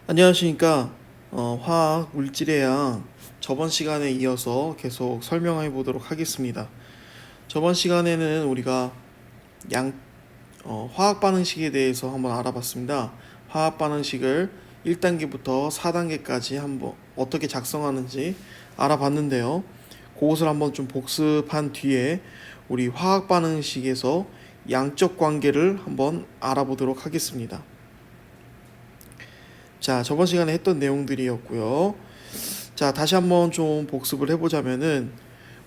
안녕하십니까. 화학 물질의 양 저번 시간에 이어서 계속 설명해 보도록 하겠습니다. 저번 시간에는 우리가 양 화학 반응식에 대해서 한번 알아봤습니다. 화학 반응식을 1단계부터 4단계까지 한번 어떻게 작성하는지 알아봤는데요. 그것을 한번 좀 복습한 뒤에 우리 화학 반응식에서 양적 관계를 한번 알아보도록 하겠습니다. 자, 저번 시간에 했던 내용들이었고요. 자, 다시 한번 좀 복습을 해보자면은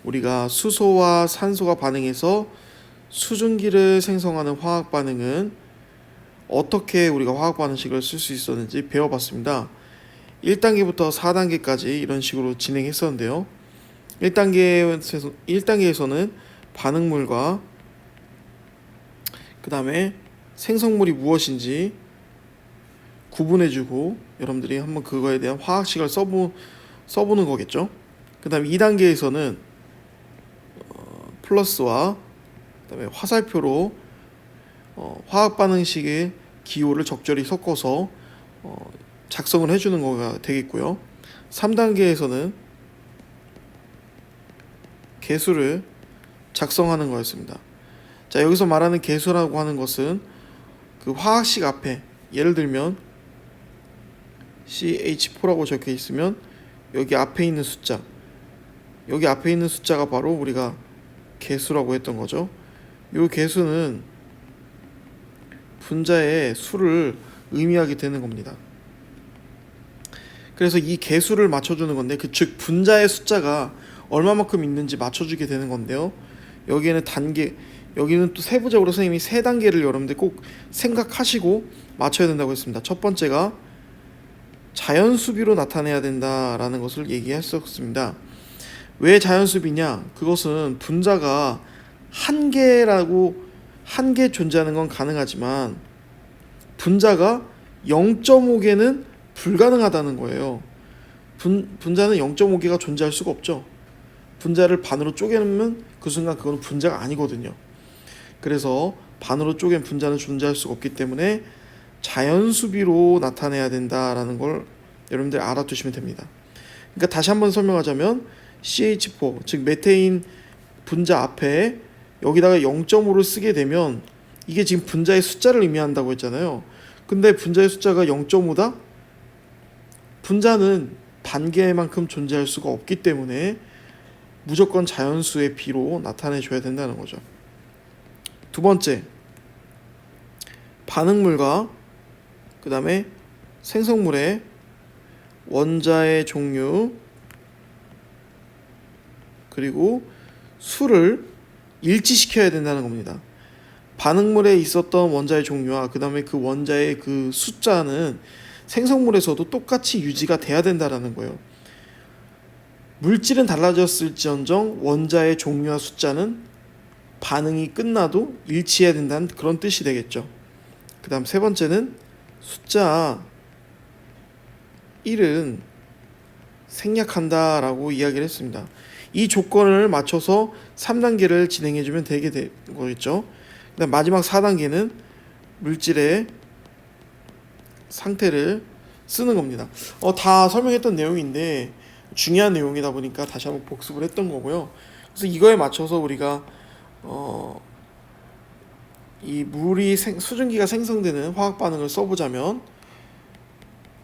우리가 수소와 산소가 반응해서 수증기를 생성하는 화학 반응은 어떻게 우리가 화학 반응식을 쓸 수 있었는지 배워봤습니다. 1단계부터 4단계까지 이런 식으로 진행했었는데요. 1단계에서는 반응물과 그 다음에 생성물이 무엇인지 구분해주고 여러분들이 한번 그거에 대한 화학식을 써보는 거겠죠. 그 다음에 2단계에서는 플러스와 그 다음에 화살표로 화학 반응식의 기호를 적절히 섞어서 작성을 해주는 거가 되겠고요. 3단계에서는 개수를 작성하는 거였습니다. 자, 여기서 말하는 개수라고 하는 것은 그 화학식 앞에 예를 들면 CH4라고 적혀 있으면 여기 앞에 있는 숫자가 바로 우리가 개수라고 했던 거죠. 이 개수는 분자의 수를 의미하게 되는 겁니다. 그래서 이 개수를 맞춰주는 건데, 즉 분자의 숫자가 얼마만큼 있는지 맞춰주게 되는 건데요. 여기는 또 세부적으로 선생님이 세 단계를 여러분들 꼭 생각하시고 맞춰야 된다고 했습니다. 첫 번째가 자연수비로 나타내야 된다라는 것을 얘기했었습니다. 왜 자연수비냐? 그것은 분자가 한 개 존재하는 건 가능하지만 분자가 0.5개는 불가능하다는 거예요. 분자는 0.5개가 존재할 수가 없죠. 분자를 반으로 쪼개면 그 순간 그건 분자가 아니거든요. 그래서 반으로 쪼갠 분자는 존재할 수가 없기 때문에 자연수비로 나타내야 된다라는 걸 여러분들 알아두시면 됩니다. 그러니까 다시 한번 설명하자면 CH4 즉 메테인 분자 앞에 여기다가 0.5를 쓰게 되면 이게 지금 분자의 숫자를 의미한다고 했잖아요. 근데 분자의 숫자가 0.5다? 분자는 반개만큼 존재할 수가 없기 때문에 무조건 자연수의 비로 나타내 줘야 된다는 거죠. 두 번째, 반응물과 그 다음에 생성물의 원자의 종류 그리고 수를 일치시켜야 된다는 겁니다. 반응물에 있었던 원자의 종류와 그 다음에 그 원자의 그 숫자는 생성물에서도 똑같이 유지가 돼야 된다는 거예요. 물질은 달라졌을지언정 원자의 종류와 숫자는 반응이 끝나도 일치해야 된다는 그런 뜻이 되겠죠. 그 다음 세 번째는 숫자 1은 생략한다라고 이야기를 했습니다. 이 조건을 맞춰서 3단계를 진행해주면 되게 된 거겠죠. 그다음 마지막 4단계는 물질의 상태를 쓰는 겁니다. 다 설명했던 내용인데 중요한 내용이다 보니까 다시 한번 복습을 했던 거고요. 그래서 이거에 맞춰서 우리가 이 수증기가 생성되는 화학 반응을 써보자면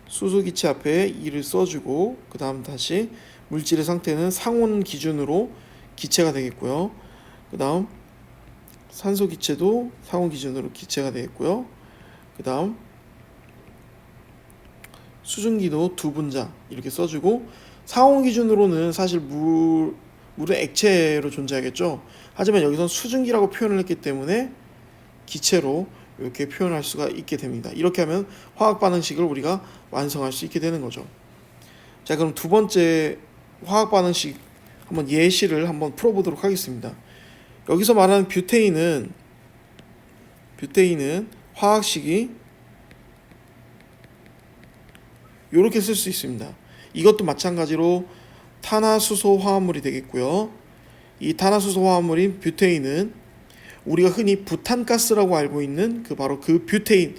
수소기체 앞에 2를 써주고 그 다음 다시 물질의 상태는 상온 기준으로 기체가 되겠고요. 그 다음 산소기체도 상온 기준으로 기체가 되겠고요. 그 다음 수증기도 두 분자 이렇게 써주고 상온 기준으로는 사실 물은 액체로 존재하겠죠. 하지만 여기선 수증기라고 표현을 했기 때문에 기체로 이렇게 표현할 수가 있게 됩니다. 이렇게 하면 화학 반응식을 우리가 완성할 수 있게 되는 거죠. 자, 그럼 두 번째 화학 반응식 한번 예시를 한번 풀어보도록 하겠습니다. 여기서 말하는 뷰테인은 화학식이 이렇게 쓸 수 있습니다. 이것도 마찬가지로 탄화수소 화합물이 되겠고요. 이 탄화수소 화합물인 뷰테인은 우리가 흔히 부탄가스라고 알고 있는 바로 그 뷰테인,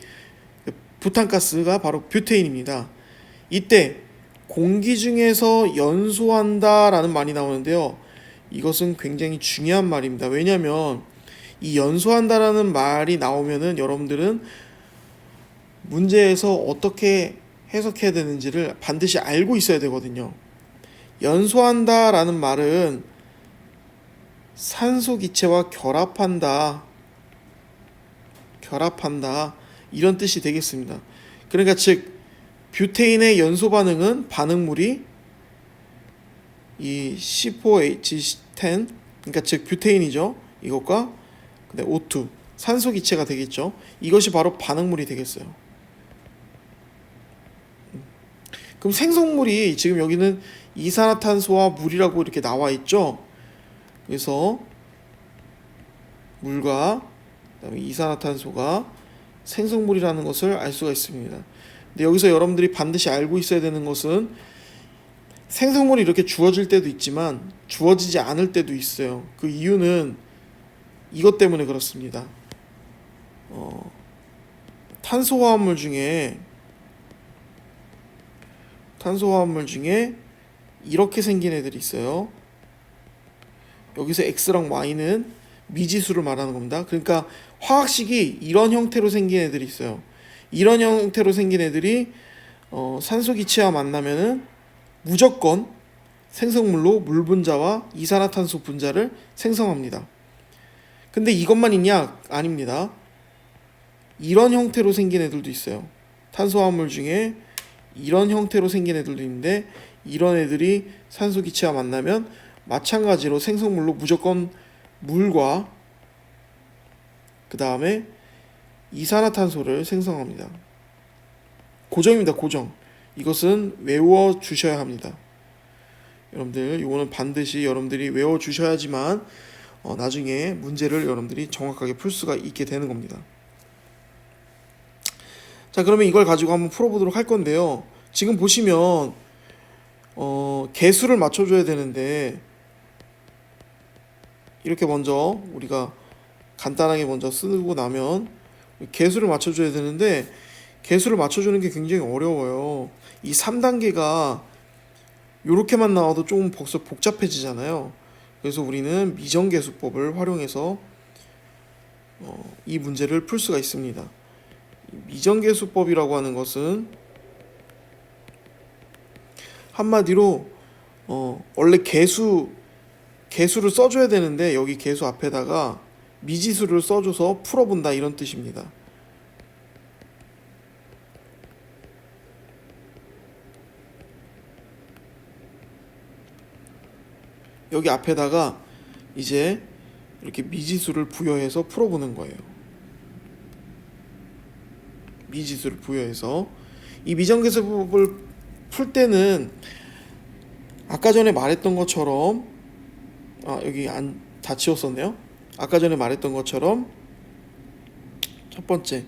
부탄가스가 바로 뷰테인입니다. 이때 공기 중에서 연소한다라는 말이 나오는데요. 이것은 굉장히 중요한 말입니다. 왜냐하면 이 연소한다라는 말이 나오면은 여러분들은 문제에서 어떻게 해석해야 되는지를 반드시 알고 있어야 되거든요. 연소한다라는 말은 산소 기체와 결합한다 이런 뜻이 되겠습니다. 그러니까 즉 뷰테인의 연소 반응은 반응물이 이 C4H10 그러니까 즉 뷰테인이죠. 이것과 O2 산소 기체가 되겠죠. 이것이 바로 반응물이 되겠어요. 그럼 생성물이 지금 여기는 이산화탄소와 물이라고 이렇게 나와 있죠. 그래서 물과 그다음에 이산화탄소가 생성물이라는 것을 알 수가 있습니다. 근데 여기서 여러분들이 반드시 알고 있어야 되는 것은 생성물이 이렇게 주어질 때도 있지만 주어지지 않을 때도 있어요. 그 이유는 이것 때문에 그렇습니다. 탄소화합물 중에 이렇게 생긴 애들이 있어요. 여기서 X랑 Y는 미지수를 말하는 겁니다. 그러니까 화학식이 이런 형태로 생긴 애들이 있어요. 이런 형태로 생긴 애들이 산소 기체와 만나면은 무조건 생성물로 물 분자와 이산화탄소 분자를 생성합니다. 근데 이것만 있냐? 아닙니다. 이런 형태로 생긴 애들도 있어요. 탄소화합물 중에 이런 형태로 생긴 애들도 있는데 이런 애들이 산소 기체와 만나면 마찬가지로 생성물로 무조건 물과 그 다음에 이산화탄소를 생성합니다. 고정입니다. 고정. 이것은 외워 주셔야 합니다. 여러분들 이거는 반드시 여러분들이 외워 주셔야지만 나중에 문제를 여러분들이 정확하게 풀 수가 있게 되는 겁니다. 자, 그러면 이걸 가지고 한번 풀어보도록 할 건데요. 지금 보시면 개수를 맞춰줘야 되는데 이렇게 먼저 우리가 간단하게 먼저 쓰고 나면 개수를 맞춰줘야 되는데 개수를 맞춰주는 게 굉장히 어려워요. 이 3단계가 이렇게만 나와도 조금 벌써 복잡해지잖아요. 그래서 우리는 미정계수법을 활용해서 이 문제를 풀 수가 있습니다. 미정계수법이라고 하는 것은 한마디로 원래 개수를 써줘야 되는데 여기 개수 앞에다가 미지수를 써줘서 풀어본다 이런 뜻입니다. 여기 앞에다가 이제 이렇게 미지수를 부여해서 풀어보는 거예요. 미지수를 부여해서 이 미정계수법을 풀 때는 아까 전에 말했던 것처럼 여기 다 지웠었네요. 아까 전에 말했던 것처럼 첫 번째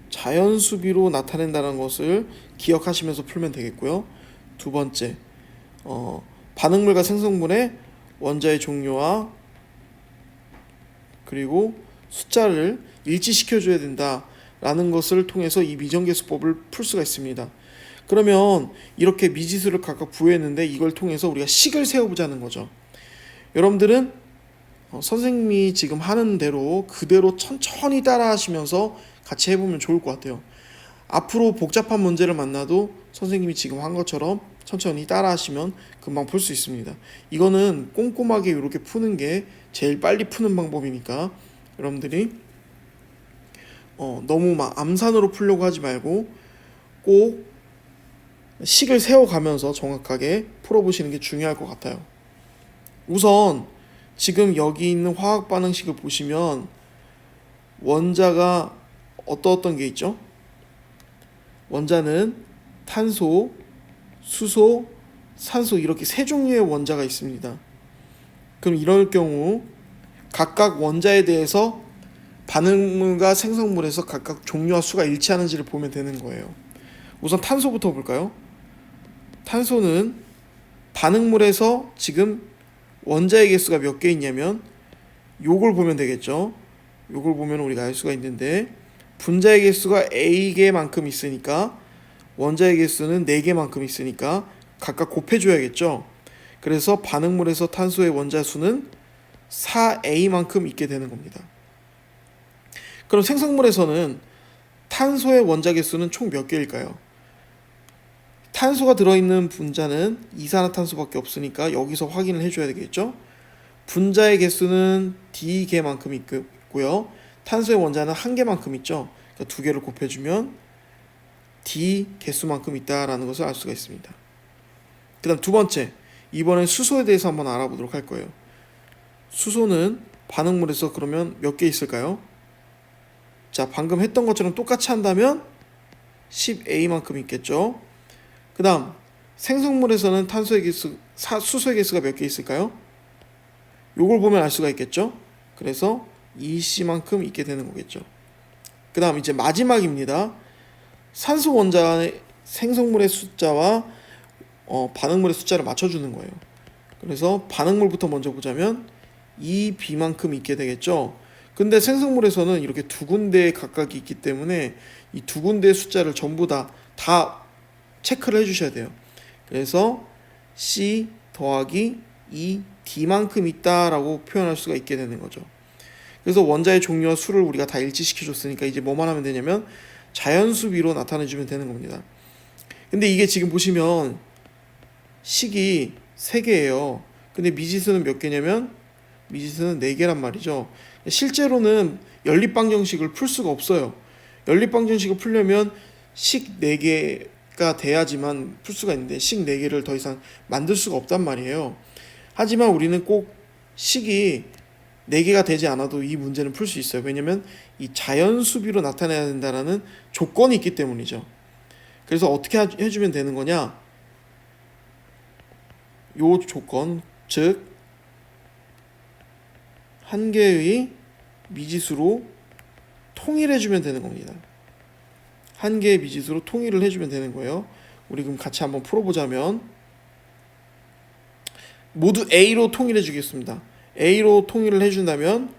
자연수비로 나타낸다는 것을 기억하시면서 풀면 되겠고요. 두 번째 반응물과 생성물의 원자의 종류와 그리고 숫자를 일치시켜줘야 된다라는 것을 통해서 이 미정계수법을 풀 수가 있습니다. 그러면 이렇게 미지수를 각각 부여했는데 이걸 통해서 우리가 식을 세워보자는 거죠. 여러분들은 선생님이 지금 하는 대로 그대로 천천히 따라 하시면서 같이 해보면 좋을 것 같아요. 앞으로 복잡한 문제를 만나도 선생님이 지금 한 것처럼 천천히 따라 하시면 금방 풀 수 있습니다. 이거는 꼼꼼하게 이렇게 푸는 게 제일 빨리 푸는 방법이니까 여러분들이 너무 막 암산으로 풀려고 하지 말고 꼭 식을 세워가면서 정확하게 풀어보시는 게 중요할 것 같아요. 우선 지금 여기 있는 화학 반응식을 보시면 원자가 어떤 게 있죠? 원자는 탄소, 수소, 산소 이렇게 세 종류의 원자가 있습니다. 그럼 이럴 경우 각각 원자에 대해서 반응물과 생성물에서 각각 종류와 수가 일치하는지를 보면 되는 거예요. 우선 탄소부터 볼까요? 탄소는 반응물에서 지금 원자의 개수가 몇 개 있냐면 요걸 보면 되겠죠. 요걸 보면 우리가 알 수가 있는데 분자의 개수가 A개만큼 있으니까 원자의 개수는 4개만큼 있으니까 각각 곱해줘야겠죠. 그래서 반응물에서 탄소의 원자 수는 4A만큼 있게 되는 겁니다. 그럼 생성물에서는 탄소의 원자 개수는 총 몇 개일까요? 탄소가 들어있는 분자는 이산화탄소밖에 없으니까 여기서 확인을 해줘야 되겠죠. 분자의 개수는 D개만큼 있고요. 탄소의 원자는 1개만큼 있죠. 그러니까 2개를 곱해주면 D 개수만큼 있다라는 것을 알 수가 있습니다. 그 다음 두 번째, 이번엔 수소에 대해서 한번 알아보도록 할 거예요. 수소는 반응물에서 그러면 몇 개 있을까요? 자, 방금 했던 것처럼 똑같이 한다면 10A만큼 있겠죠. 그 다음 생성물에서는 수소의 개수가 몇 개 있을까요? 요걸 보면 알 수가 있겠죠. 그래서 2C만큼 있게 되는 거겠죠. 그 다음 이제 마지막입니다. 산소 원자의 생성물의 숫자와 반응물의 숫자를 맞춰주는 거예요. 그래서 반응물부터 먼저 보자면 2B만큼 있게 되겠죠. 근데 생성물에서는 이렇게 2군데 각각 있기 때문에 이 2군데의 숫자를 전부 다 체크를 해주셔야 돼요. 그래서 C 더하기 2D만큼 있다라고 표현할 수가 있게 되는 거죠. 그래서 원자의 종류와 수를 우리가 다 일치시켜줬으니까 이제 뭐만 하면 되냐면 자연수비로 나타내주면 되는 겁니다. 근데 이게 지금 보시면 식이 3개예요. 근데 미지수는 몇 개냐면 미지수는 4개란 말이죠. 실제로는 연립방정식을 풀 수가 없어요. 연립방정식을 풀려면 식 4개가 돼야지만 풀 수가 있는데 식 4개를 더 이상 만들 수가 없단 말이에요. 하지만 우리는 꼭 식이 4개가 되지 않아도 이 문제는 풀 수 있어요. 왜냐면 이 자연수비로 나타내야 된다는 조건이 있기 때문이죠. 그래서 어떻게 해주면 되는 거냐? 요 조건, 즉 한 개의 미지수로 통일해주면 되는 겁니다. 한 개의 미지수로 통일을 해주면 되는 거예요. 우리 그럼 같이 한번 풀어보자면 모두 A로 통일해 주겠습니다. A로 통일을 해준다면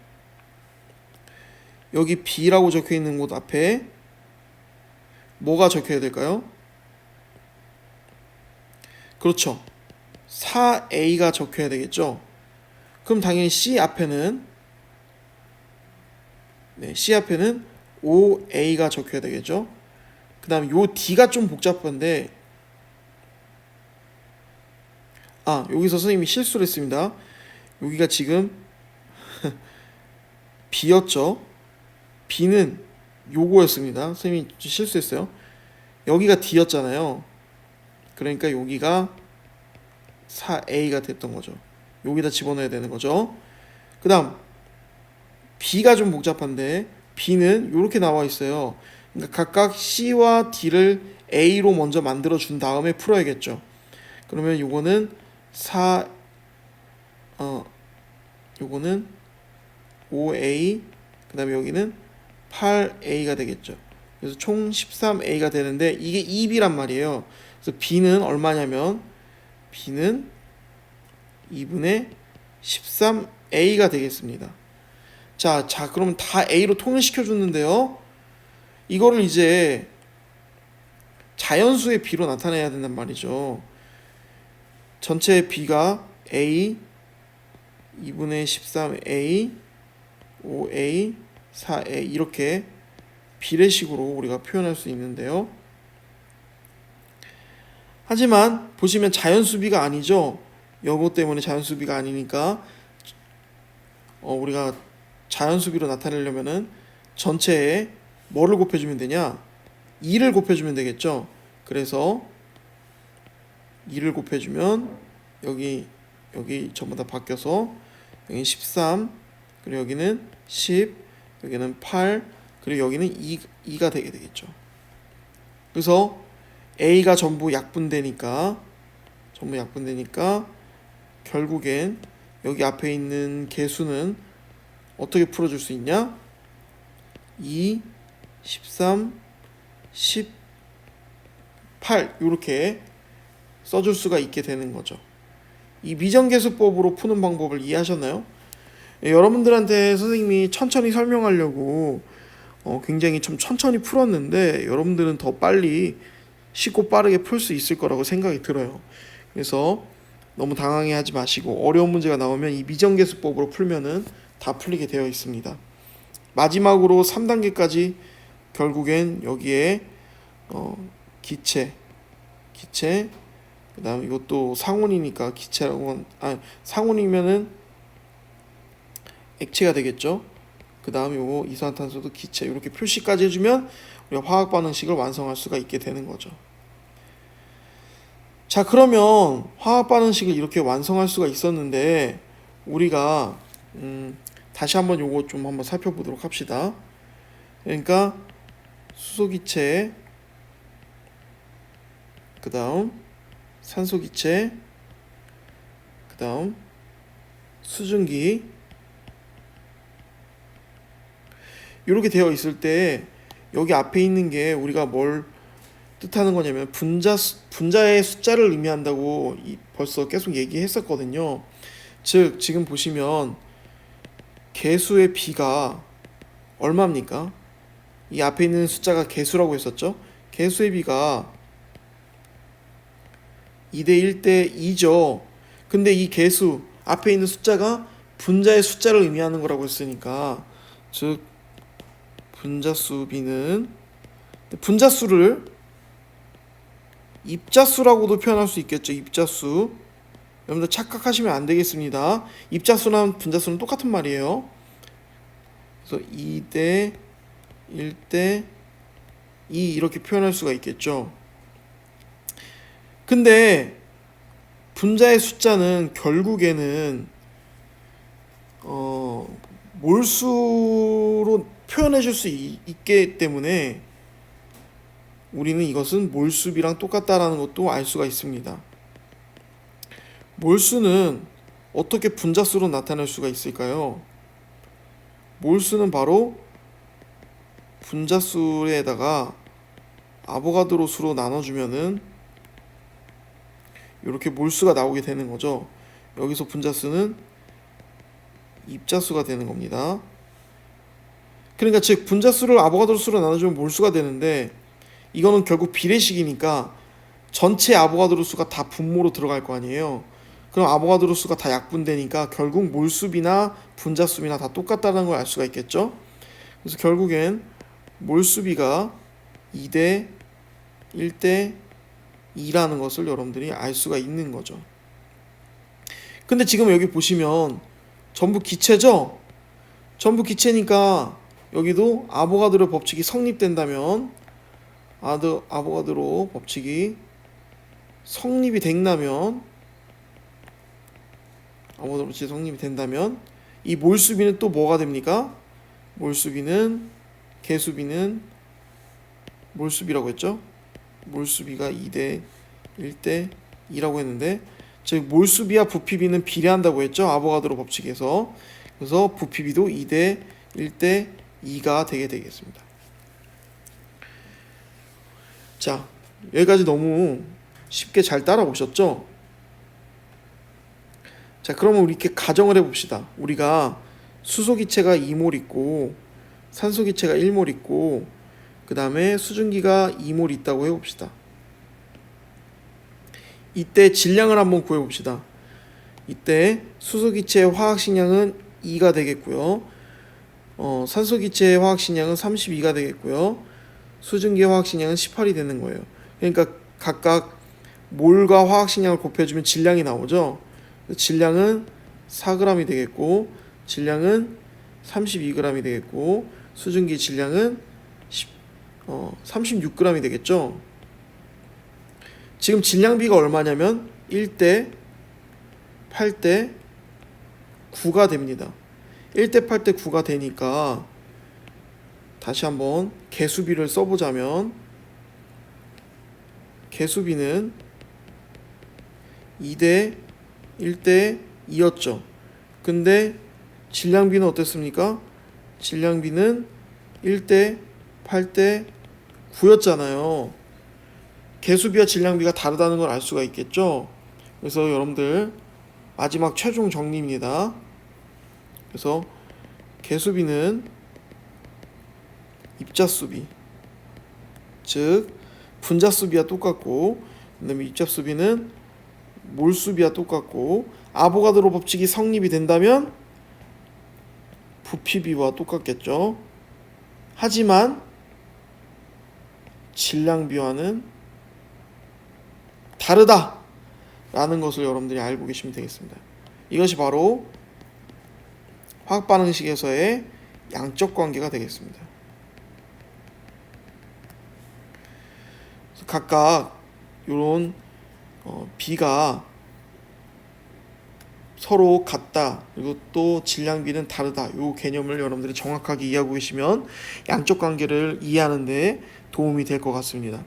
여기 B라고 적혀 있는 곳 앞에 뭐가 적혀야 될까요? 그렇죠. 4A가 적혀야 되겠죠. 그럼 당연히 C 앞에는 C 앞에는 5A가 적혀야 되겠죠. 그 다음 요 D가 좀 복잡한데 여기서 선생님이 실수를 했습니다. 여기가 지금 B였죠. B는 요거였습니다. 선생님이 실수했어요. 여기가 D였잖아요. 그러니까 여기가 4A가 됐던 거죠. 여기다 집어넣어야 되는 거죠. 그 다음 B가 좀 복잡한데 B는 이렇게 나와 있어요. 그러니까 각각 C와 D를 A로 먼저 만들어 준 다음에 풀어야겠죠. 그러면 요거는 요거는 5A 그 다음에 여기는 8A가 되겠죠. 그래서 총 13A가 되는데 이게 2B란 말이에요. 그래서 B는 얼마냐면 B는 2분의 13A가 되겠습니다. 자, 그러면 다 A로 통일시켜 줬는데요. 이거를 이제 자연수의 B로 나타내야 된단 말이죠. 전체 B가 A 2분의 13A 5A 4A 이렇게 비례식으로 우리가 표현할 수 있는데요. 하지만 보시면 자연수비가 아니죠. 요거 때문에 자연수비가 아니니까 우리가 자연수비로 나타내려면은 전체에 뭐를 곱해주면 되냐? 2를 곱해주면 되겠죠. 그래서 2를 곱해주면 여기 전부 다 바뀌어서 여기 13 그리고 여기는 10 여기는 8 그리고 여기는 2가 되게 되겠죠. 그래서 A가 전부 약분되니까 결국엔 여기 앞에 있는 개수는 어떻게 풀어줄 수 있냐? 2, 13, 18 이렇게 써줄 수가 있게 되는 거죠. 이 미정계수법으로 푸는 방법을 이해하셨나요? 여러분들한테 선생님이 천천히 설명하려고 굉장히 좀 천천히 풀었는데 여러분들은 더 빨리 쉽고 빠르게 풀 수 있을 거라고 생각이 들어요. 그래서 너무 당황해하지 마시고 어려운 문제가 나오면 이 미정계수법으로 풀면은 다 풀리게 되어 있습니다. 마지막으로 3단계까지 결국엔 여기에 기체, 그다음 이것도 상온이니까 기체라고 상온이면은 액체가 되겠죠. 그다음 요거 이산화탄소도 기체 이렇게 표시까지 해주면 우리가 화학 반응식을 완성할 수가 있게 되는 거죠. 자, 그러면 화학 반응식을 이렇게 완성할 수가 있었는데 우리가 다시 한번 요거 좀 한번 살펴보도록 합시다. 그러니까 수소기체, 그 다음 산소기체, 그 다음 수증기 이렇게 되어 있을 때 여기 앞에 있는 게 우리가 뭘 뜻하는 거냐면 분자의 숫자를 의미한다고 벌써 계속 얘기했었거든요. 즉 지금 보시면 개수의 비가 얼마입니까? 이 앞에 있는 숫자가 개수라고 했었죠. 개수의 비가 2대 1대 2죠. 근데 이 개수 앞에 있는 숫자가 분자의 숫자를 의미하는 거라고 했으니까 즉 분자수 B는 분자수를 입자수라고도 표현할 수 있겠죠. 입자수. 여러분들 착각하시면 안 되겠습니다. 입자수랑 분자수는 똑같은 말이에요. 그래서 2대 1대 2 이렇게 표현할 수가 있겠죠. 근데 분자의 숫자는 결국에는 몰수로 표현해 줄 수 있기 때문에 우리는 이것은 몰수비랑 똑같다라는 것도 알 수가 있습니다. 몰수는 어떻게 분자수로 나타낼 수가 있을까요? 몰수는 바로 분자수에다가 아보가드로 수로 나눠주면은 이렇게 몰수가 나오게 되는 거죠. 여기서 분자수는 입자수가 되는 겁니다. 그러니까 즉 분자수를 아보가드로 수로 나눠주면 몰수가 되는데 이거는 결국 비례식이니까 전체 아보가드로 수가 다 분모로 들어갈 거 아니에요. 그럼 아보가드로 수가 다 약분되니까 결국 몰수비나 분자수비나 다 똑같다는 걸 알 수가 있겠죠. 그래서 결국엔 몰수비가 2대 1대 2라는 것을 여러분들이 알 수가 있는 거죠. 근데 지금 여기 보시면 전부 기체죠? 전부 기체니까 여기도 아보가드로 법칙이 성립된다면 아보가드로 법칙이 성립이 된다면 아보가드로 법칙이 성립이 된다면 이 몰수비는 또 뭐가 됩니까? 몰수비는 개수비는 몰수비라고 했죠? 몰수비가 2대 1대 2라고 했는데 즉 몰수비와 부피비는 비례한다고 했죠? 아보가드로 법칙에서. 그래서 부피비도 2대 1대 2가 되게 되겠습니다. 자, 여기까지 너무 쉽게 잘 따라오셨죠? 자, 그러면 우리 이렇게 가정을 해봅시다. 우리가 수소기체가 2몰 있고 산소기체가 1몰 있고 그 다음에 수증기가 2몰 있다고 해봅시다. 이때 질량을 한번 구해봅시다. 이때 수소기체의 화학식량은 2가 되겠고요. 산소기체의 화학식량은 32가 되겠고요. 수증기의 화학식량은 18이 되는 거예요. 그러니까 각각 몰과 화학식량을 곱해주면 질량이 나오죠. 질량은 4g이 되겠고 질량은 32g이 되겠고 수증기 질량은 36g이 되겠죠. 지금 질량비가 얼마냐면 1대 8대 9가 됩니다. 1대 8대 9가 되니까 다시 한번 개수비를 써보자면 개수비는 2대 1대 2였죠. 근데 질량비는 어땠습니까? 질량비는 1대 8대 9였잖아요. 개수비와 질량비가 다르다는 걸 알 수가 있겠죠. 그래서 여러분들 마지막 최종 정리입니다. 그래서 개수비는 입자수비, 즉 분자 수비와 똑같고, 그다음에 입자 수비는 몰 수비와 똑같고, 아보가드로 법칙이 성립이 된다면 부피비와 똑같겠죠. 하지만 질량비와는 다르다라는 것을 여러분들이 알고 계시면 되겠습니다. 이것이 바로 화학 반응식에서의 양적 관계가 되겠습니다. 각각 이런 비가 서로 같다, 그리고 또 질량비는 다르다, 이 개념을 여러분들이 정확하게 이해하고 계시면 양적 관계를 이해하는 데 도움이 될 것 같습니다.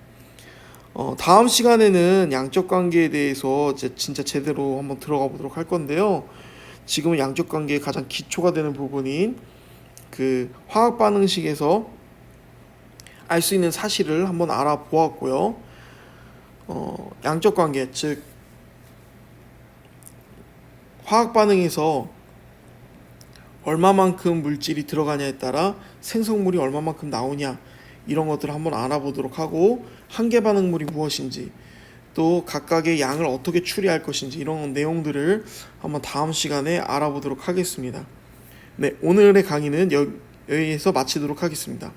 다음 시간에는 양적 관계에 대해서 진짜 제대로 한번 들어가 보도록 할 건데요. 지금은 양적 관계의 가장 기초가 되는 부분인 그 화학 반응식에서 알 수 있는 사실을 한번 알아보았고요. 양적 관계, 즉 화학 반응에서 얼마만큼 물질이 들어가냐에 따라 생성물이 얼마만큼 나오냐, 이런 것들을 한번 알아보도록 하고, 한계 반응물이 무엇인지, 또 각각의 양을 어떻게 추리할 것인지, 이런 내용들을 한번 다음 시간에 알아보도록 하겠습니다. 네, 오늘의 강의는 여기에서 마치도록 하겠습니다.